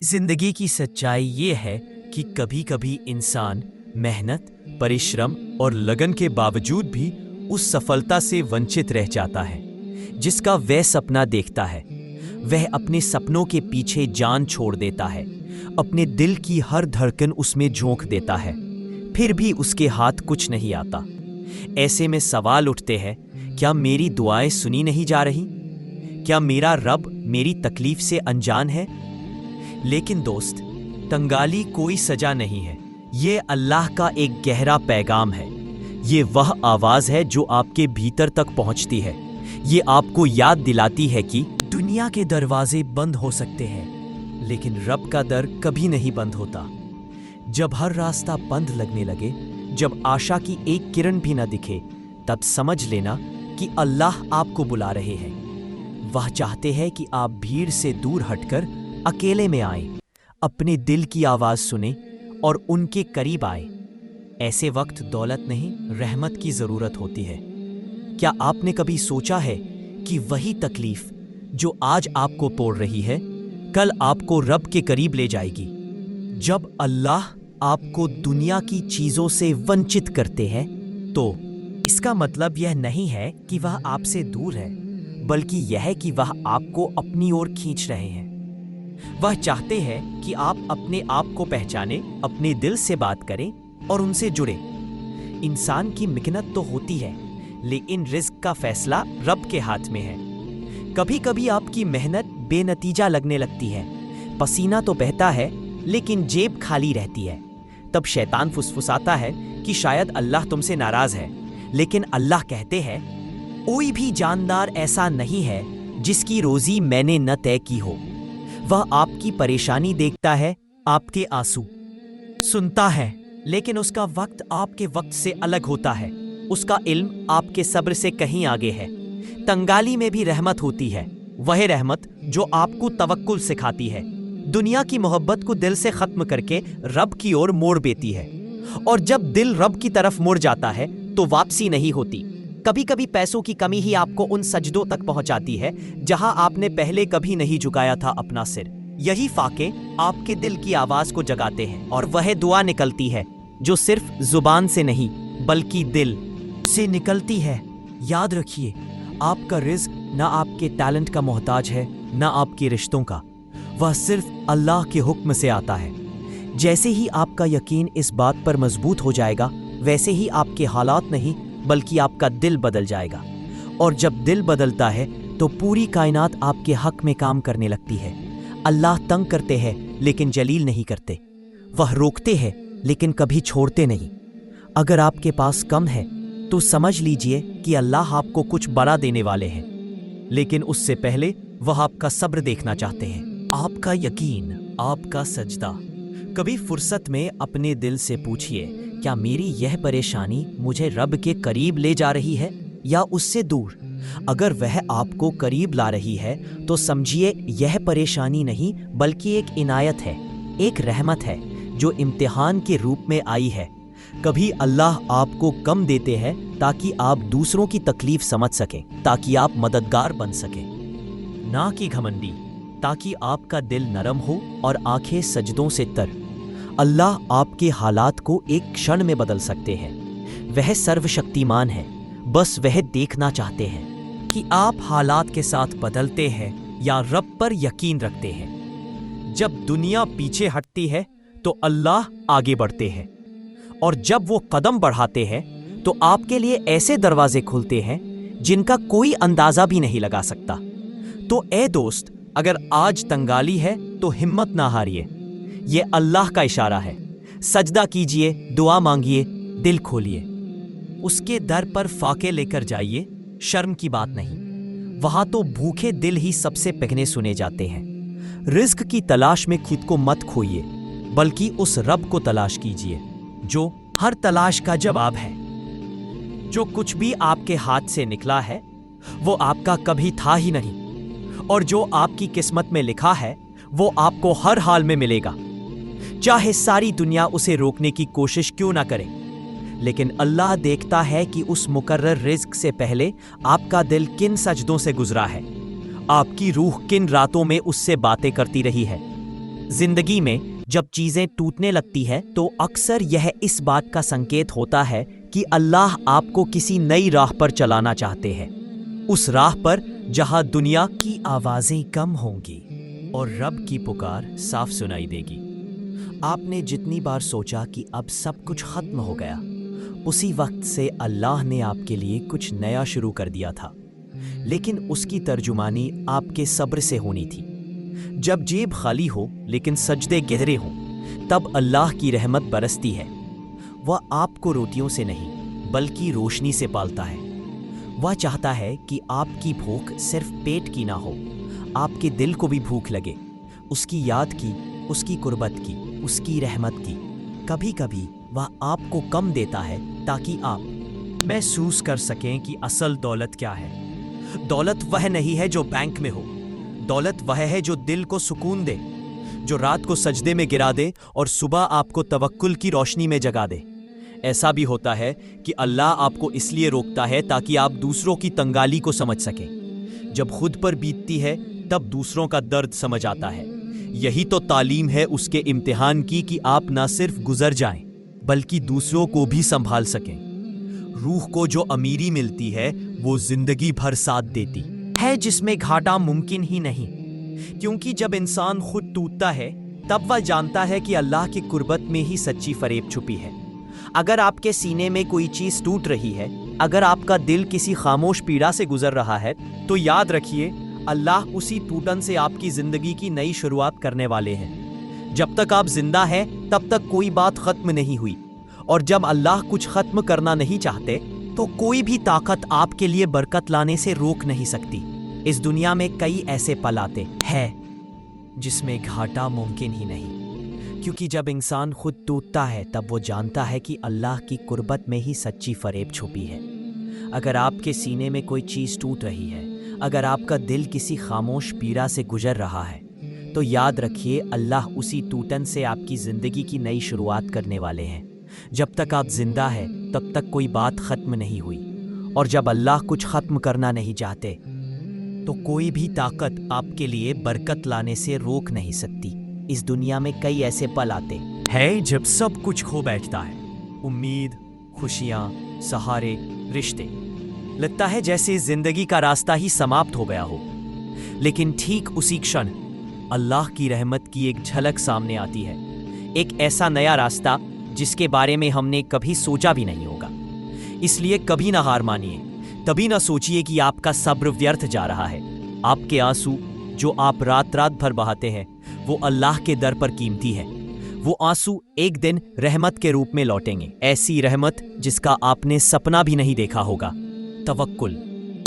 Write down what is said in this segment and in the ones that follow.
जिंदगी की सच्चाई ये है कि कभी कभी इंसान मेहनत, परिश्रम और लगन के बावजूद भी उस सफलता से वंचित रह जाता है जिसका वह सपना देखता है। वह अपने सपनों के पीछे जान छोड़ देता है, अपने दिल की हर धड़कन उसमें झोंक देता है, फिर भी उसके हाथ कुछ नहीं आता। ऐसे में सवाल उठते हैं, क्या मेरी दुआएं सुनी नहीं जा रही? क्या मेरा रब मेरी तकलीफ से अनजान है? लेकिन दोस्त, तंगाली कोई सजा नहीं है, ये अल्लाह का एक गहरा पैगाम है। ये वह आवाज़ है जो आपके भीतर तक पहुंचती है। ये आपको याद दिलाती है कि दुनिया के दरवाजे बंद हो सकते हैं, लेकिन रब का दर कभी नहीं बंद होता। जब हर रास्ता बंद लगने लगे, जब आशा की एक किरण भी न दिखे, तब समझ लेना कि अल्लाह आपको बुला रहे हैं। वह चाहते हैं कि आप भीड़ से दूर हटकर अकेले में आए, अपने दिल की आवाज सुने और उनके करीब आए। ऐसे वक्त दौलत नहीं, रहमत की जरूरत होती है। क्या आपने कभी सोचा है कि वही तकलीफ जो आज आपको पोड़ रही है, कल आपको रब के करीब ले जाएगी? जब अल्लाह आपको दुनिया की चीजों से वंचित करते हैं, तो इसका मतलब यह नहीं है कि वह आपसे दूर है, बल्कि यह कि वह आपको अपनी ओर खींच रहे हैं। वह चाहते हैं कि आप अपने आप को पहचाने, अपने दिल से बात करें और उनसे जुड़े। इंसान की मिकनत तो होती है, लेकिन रिज्क का फैसला रब के हाथ में है। कभी कभी आपकी मेहनत बेनतीजा लगने लगती है, पसीना तो बहता है लेकिन जेब खाली रहती है। तब शैतान फुसफुसाता है कि शायद अल्लाह तुमसे नाराज है, लेकिन अल्लाह कहते हैं, कोई भी जानदार ऐसा नहीं है जिसकी रोजी मैंने न तय की हो। वह आपकी परेशानी देखता है, आपके आंसू सुनता है, लेकिन उसका वक्त आपके वक्त से अलग होता है। उसका इल्म आपके सब्र से कहीं आगे है। तंगाली में भी रहमत होती है, वह रहमत जो आपको तवक्कुल सिखाती है, दुनिया की मोहब्बत को दिल से खत्म करके रब की ओर मोड़ देती है। और जब दिल रब की तरफ मुड़ जाता है तो वापसी नहीं होती। कभी कभी पैसों की कमी ही आपको उन सजदों तक पहुंचाती है जहां आपने पहले कभी नहीं झुकाया था अपना सिर। यही फाके आपके दिल की आवाज को जगाते हैं, और वह दुआ निकलती है जो सिर्फ जुबान से नहीं बल्कि दिल से निकलती है। याद रखिए, आपका रिज्क ना आपके टैलेंट का मोहताज है, ना आपके रिश्तों का। वह सिर्फ अल्लाह के हुक्म से आता है। जैसे ही आपका यकीन इस बात पर मजबूत हो जाएगा, वैसे ही आपके हालात नहीं बल्कि आपका दिल बदल जाएगा। और जब दिल बदलता है तो पूरी कायनात आपके हक में काम करने लगती है। अल्लाह तंग करते हैं लेकिन जलील नहीं करते। वह रोकते हैं लेकिन कभी छोड़ते नहीं। अगर आपके पास कम है तो समझ लीजिए कि अल्लाह आपको कुछ बड़ा देने वाले हैं, लेकिन उससे पहले वह आपका सब्र देखना चाहते हैं, आपका यकीन, आपका सजदा। कभी फुर्सत में अपने दिल से पूछिए, क्या मेरी यह परेशानी मुझे रब के करीब ले जा रही है या उससे दूर? अगर वह आपको करीब ला रही है तो समझिए यह परेशानी नहीं बल्कि एक इनायत है, एक रहमत है जो इम्तिहान के रूप में आई है। कभी अल्लाह आपको कम देते हैं ताकि आप दूसरों की तकलीफ समझ सकें, ताकि आप मददगार बन सकें। ना कि घमंडी, ताकि आपका दिल नरम हो और आंखें सजदों से तर। अल्लाह आपके हालात को एक क्षण में बदल सकते हैं। वह सर्वशक्तिमान है, बस वह देखना चाहते हैं कि आप हालात के साथ बदलते हैं या रब पर यकीन रखते हैं। जब दुनिया पीछे हटती है तो अल्लाह आगे बढ़ते हैं, और जब वो कदम बढ़ाते हैं तो आपके लिए ऐसे दरवाजे खुलते हैं जिनका कोई अंदाजा भी नहीं लगा सकता। तो ए दोस्त, अगर आज तंगाली है तो हिम्मत ना हारिए। ये अल्लाह का इशारा है। सजदा कीजिए, दुआ मांगिए, दिल खोलिए। उसके दर पर फाके लेकर जाइए, शर्म की बात नहीं। वहां तो भूखे दिल ही सबसे पहले सुने जाते हैं। रिज्क की तलाश में खुद को मत खोइए, बल्कि उस रब को तलाश कीजिए जो हर तलाश का जवाब है। जो कुछ भी आपके हाथ से निकला है वो आपका कभी था ही नहीं, और जो आपकी किस्मत में लिखा है वो आपको हर हाल में मिलेगा, चाहे सारी दुनिया उसे रोकने की कोशिश क्यों ना करे। लेकिन अल्लाह देखता है कि उस मुकर्रर रिज्क से पहले आपका दिल किन सजदों से गुजरा है, आपकी रूह किन रातों में उससे बातें करती रही है। जिंदगी में जब चीजें टूटने लगती है तो अक्सर यह इस बात का संकेत होता है कि अल्लाह आपको किसी नई राह पर चलाना चाहते हैं, उस राह पर जहां दुनिया की आवाजें कम होंगी और रब की पुकार साफ सुनाई देगी। आपने जितनी बार सोचा कि अब सब कुछ खत्म हो गया, उसी वक्त से अल्लाह ने आपके लिए कुछ नया शुरू कर दिया था, लेकिन उसकी तर्जुमानी आपके सब्र से होनी थी। जब जेब खाली हो लेकिन सजदे गहरे हों, तब अल्लाह की रहमत बरसती है। वह आपको रोटियों से नहीं बल्कि रोशनी से पालता है। वह चाहता है कि आपकी भूख सिर्फ पेट की ना हो, आपके दिल को भी भूख लगे, उसकी याद की, उसकी कुर्बत की, उसकी रहमत की। कभी कभी वह आपको कम देता है ताकि आप महसूस कर सकें कि असल दौलत क्या है। दौलत वह नहीं है जो बैंक में हो, दौलत वह है जो दिल को सुकून दे, जो रात को सजदे में गिरा दे और सुबह आपको तवक्कुल की रोशनी में जगा दे। ऐसा भी होता है कि अल्लाह आपको इसलिए रोकता है ताकि आप दूसरों की तंगाली को समझ सकें। जब खुद पर बीतती है तब दूसरों का दर्द समझ आता है। यही तो तालीम है उसके इम्तिहान की कि आप ना सिर्फ गुजर जाएं बल्कि दूसरों को भी संभाल सकें। रूह को जो अमीरी मिलती है वो जिंदगी भर साथ देती है, जिसमें घाटा मुमकिन ही नहीं। क्योंकि जब इंसान खुद टूटता है तब वह जानता है कि अल्लाह की कुर्बत में ही सच्ची फरेब छुपी है। अगर आपके सीने में कोई चीज टूट रही है, अगर आपका दिल किसी खामोश पीड़ा से गुजर रहा है, तो याद रखिए अल्लाह उसी टूटन से आपकी जिंदगी की नई शुरुआत करने वाले हैं। जब तक आप जिंदा हैं तब तक कोई बात खत्म नहीं हुई, और जब अल्लाह कुछ खत्म करना नहीं चाहते तो कोई भी ताकत आपके लिए बरकत लाने से रोक नहीं सकती। इस दुनिया में कई ऐसे पल आते हैं जिसमें घाटा मुमकिन ही नहीं, क्योंकि जब इंसान खुद टूटता है तब वो जानता है कि अल्लाह की कुर्बत में ही सच्ची फरेब छुपी है। अगर आपके सीने में कोई चीज़ टूट रही है, अगर आपका दिल किसी खामोश पीड़ा से गुजर रहा है, तो याद रखिए अल्लाह उसी टूटन से आपकी ज़िंदगी की नई शुरुआत करने वाले हैं। जब तक आप जिंदा हैं तब तक कोई बात ख़त्म नहीं हुई, और जब अल्लाह कुछ ख़त्म करना नहीं चाहते तो कोई भी ताकत आपके लिए बरकत लाने से रोक नहीं सकती। इस दुनिया में कई ऐसे पल आते हैं जब सब कुछ खो बैठता है, उम्मीद, खुशियाँ, सहारे, रिश्ते। लगता है जैसे जिंदगी का रास्ता ही समाप्त हो गया हो, लेकिन ठीक उसी क्षण अल्लाह की रहमत की एक झलक सामने आती है। एक ऐसा नया रास्ता जिसके बारे में हमने कभी सोचा भी नहीं होगा। इसलिए कभी ना हार मानिए, तभी ना सोचिए कि आपका सब्र व्यर्थ जा रहा है। आपके आंसू जो आप रात रात भर बहाते हैं वो अल्लाह के दर पर कीमती है। वो आंसू एक दिन रहमत के रूप में लौटेंगे, ऐसी रहमत जिसका आपने सपना भी नहीं देखा होगा। तवक्कुल।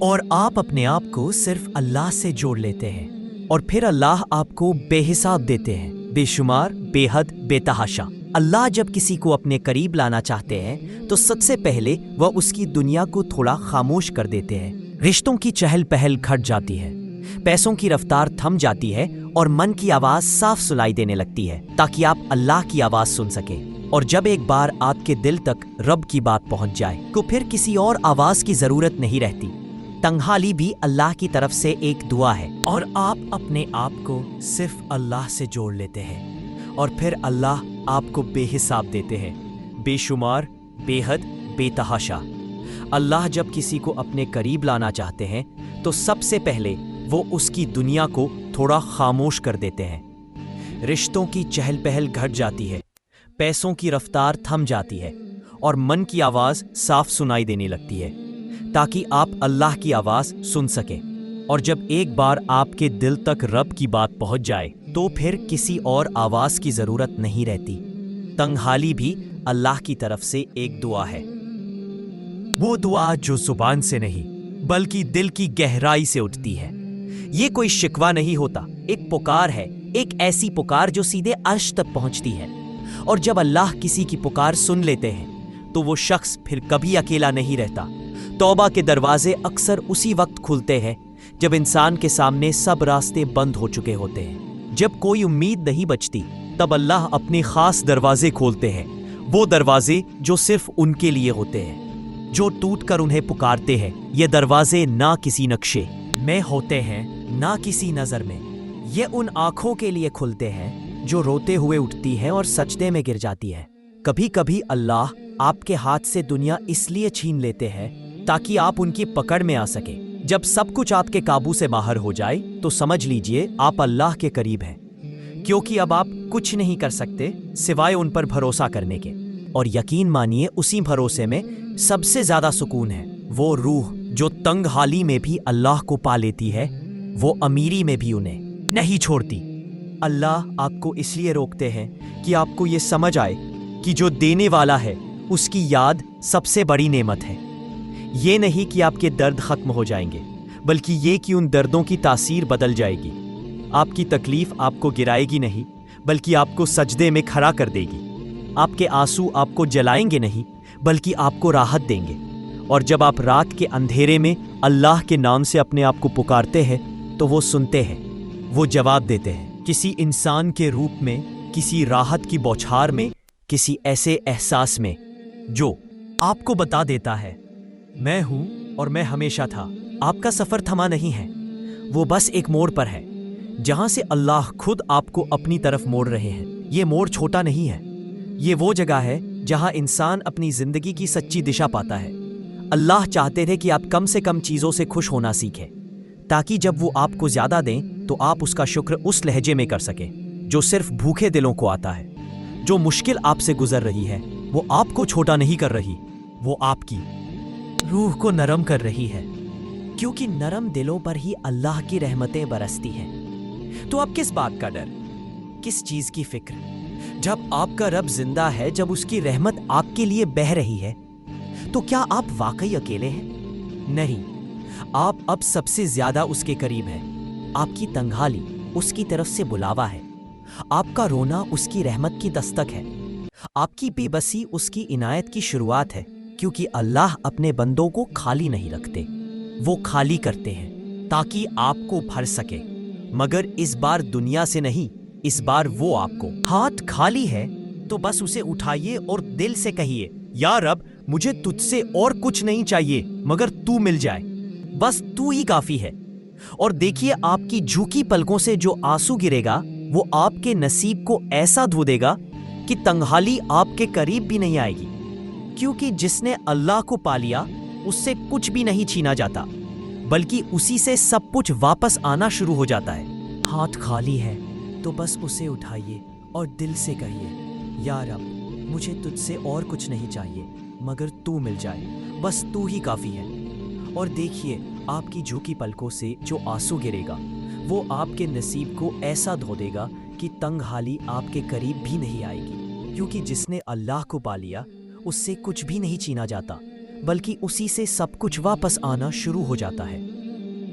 और आप अपने आप को सिर्फ अल्लाह से जोड़ लेते हैं और फिर अल्लाह आपको बेहिसाब देते हैं, बेशुमार, बेहद, बेतहाशा। अल्लाह जब किसी को अपने करीब लाना चाहते हैं तो सबसे पहले वह उसकी दुनिया को थोड़ा खामोश कर देते हैं। रिश्तों की चहल पहल घट जाती है, पैसों की रफ्तार थम जाती है और मन की आवाज साफ सुनाई देने लगती है ताकि आप अल्लाह की आवाज सुन सकें। और जब एक बार आपके दिल तक रब की बात पहुंच जाए तो फिर किसी और आवाज की जरूरत नहीं रहती। तंगहाली भी अल्लाह की तरफ से एक दुआ है और आप अपने आप को सिर्फ अल्लाह से जोड़ लेते हैं और फिर अल्लाह आपको बेहिसाब देते हैं, बेशुमार, बेहद, बेतहाशा। अल्लाह जब किसी को अपने करीब लाना चाहते हैं तो सबसे पहले वो उसकी दुनिया को थोड़ा खामोश कर देते हैं। रिश्तों की चहल पहल घट जाती है, पैसों की रफ्तार थम जाती है और मन की आवाज़ साफ सुनाई देने लगती है ताकि आप अल्लाह की आवाज़ सुन सकें। और जब एक बार आपके दिल तक रब की बात पहुंच जाए तो फिर किसी और आवाज़ की ज़रूरत नहीं रहती। तंगहाली भी अल्लाह की तरफ से एक दुआ है, वो दुआ जो जुबान से नहीं बल्कि दिल की गहराई से उठती है। ये कोई शिकवा नहीं होता, एक पुकार है, एक ऐसी पुकार जो सीधे अर्श तक पहुंचती है। और जब अल्लाह किसी की पुकार सुन लेते हैं तो वो शख्स फिर कभी अकेला नहीं रहता। तौबा के दरवाजे अक्सर उसी वक्त खुलते हैं जब इंसान के सामने सब रास्ते बंद हो चुके होते हैं। जब कोई उम्मीद नहीं बचती तब अल्लाह अपने खास दरवाजे खोलते हैं, वो दरवाजे जो सिर्फ उनके लिए होते हैं, जो टूट कर उन्हें पुकारते हैं। ये दरवाजे ना किसी नक्शे में होते हैं ना किसी नज़र में, ये उन आँखों के लिए खुलते हैं जो रोते हुए उठती है और सजदे में गिर जाती है। कभी कभी अल्लाह आपके हाथ से दुनिया इसलिए छीन लेते हैं ताकि आप उनकी पकड़ में आ सके। जब सब कुछ आपके काबू से बाहर हो जाए तो समझ लीजिए आप अल्लाह के करीब हैं, क्योंकि अब आप कुछ नहीं कर सकते सिवाय उन पर भरोसा करने के। और यकीन मानिए उसी भरोसे में सबसे ज्यादा सुकून है। वो रूह जो तंग हाली में भी अल्लाह को पा लेती है, वो अमीरी में भी उन्हें नहीं छोड़ती। अल्लाह आपको इसलिए रोकते हैं कि आपको ये समझ आए कि जो देने वाला है उसकी याद सबसे बड़ी नेमत है। ये नहीं कि आपके दर्द खत्म हो जाएंगे, बल्कि ये कि उन दर्दों की तासीर बदल जाएगी। आपकी तकलीफ आपको गिराएगी नहीं, बल्कि आपको सजदे में खड़ा कर देगी। आपके आंसू आपको जलाएंगे नहीं, बल्कि आपको राहत देंगे। और जब आप रात के अंधेरे में अल्लाह के नाम से अपने आप को पुकारते हैं तो वो सुनते हैं, वो जवाब देते हैं, किसी इंसान के रूप में, किसी राहत की बौछार में, किसी ऐसे एहसास में जो आपको बता देता है मैं हूं और मैं हमेशा था। आपका सफर थमा नहीं है, वो बस एक मोड़ पर है जहां से अल्लाह खुद आपको अपनी तरफ मोड़ रहे हैं। ये मोड़ छोटा नहीं है, ये वो जगह है जहां इंसान अपनी जिंदगी की सच्ची दिशा पाता है। अल्लाह चाहते थे कि आप कम से कम चीजों से खुश होना सीखें, ताकि जब वो आपको ज्यादा दें तो आप उसका शुक्र उस लहजे में कर सकें जो सिर्फ भूखे दिलों को आता है। जो मुश्किल आपसे गुजर रही है वो आपको छोटा नहीं कर रही, वो आपकी रूह को नरम कर रही है, क्योंकि नरम दिलों पर ही अल्लाह की रहमतें बरसती हैं। तो अब किस बात का डर, किस चीज की फिक्र? जब आपका रब जिंदा है, जब उसकी रहमत आपके लिए बह रही है, तो क्या आप वाकई अकेले हैं? नहीं, आप अब सबसे ज्यादा उसके करीब हैं। आपकी तंगहाली उसकी तरफ से बुलावा है, आपका रोना उसकी रहमत की दस्तक है, आपकी बेबसी उसकी इनायत की शुरुआत है। क्योंकि अल्लाह अपने बंदों को खाली नहीं रखते, वो खाली करते हैं ताकि आपको भर सके। मगर इस बार दुनिया से नहीं, इस बार वो आपको। हाथ खाली है तो बस उसे उठाइए और दिल से कहिए, या रब मुझे तुझसे और कुछ नहीं चाहिए मगर तू मिल जाए, बस तू ही काफी है। और देखिए आपकी झुकी पलकों से जो आंसू गिरेगा वो आपके नसीब को ऐसा धो देगा कि तंगहाली आपके करीब भी नहीं आएगी। क्योंकि जिसने अल्लाह को पा लिया उससे कुछ भी नहीं छीना जाता, बल्कि उसी से सब कुछ वापस आना शुरू हो जाता है। हाथ खाली है तो बस उसे उठाइए और दिल से कहिए, या रब मुझे तुझसे और कुछ नहीं चाहिए मगर तू मिल जाए, बस तू ही काफी है। और देखिए आपकी झुकी पलकों से जो आंसू गिरेगा वो आपके नसीब को ऐसा धो देगा कि तंगहाली आपके करीब भी नहीं आएगी। क्योंकि जिसने अल्लाह को पा लिया उससे कुछ भी नहीं छीना जाता, बल्कि उसी से सब कुछ वापस आना शुरू हो जाता है।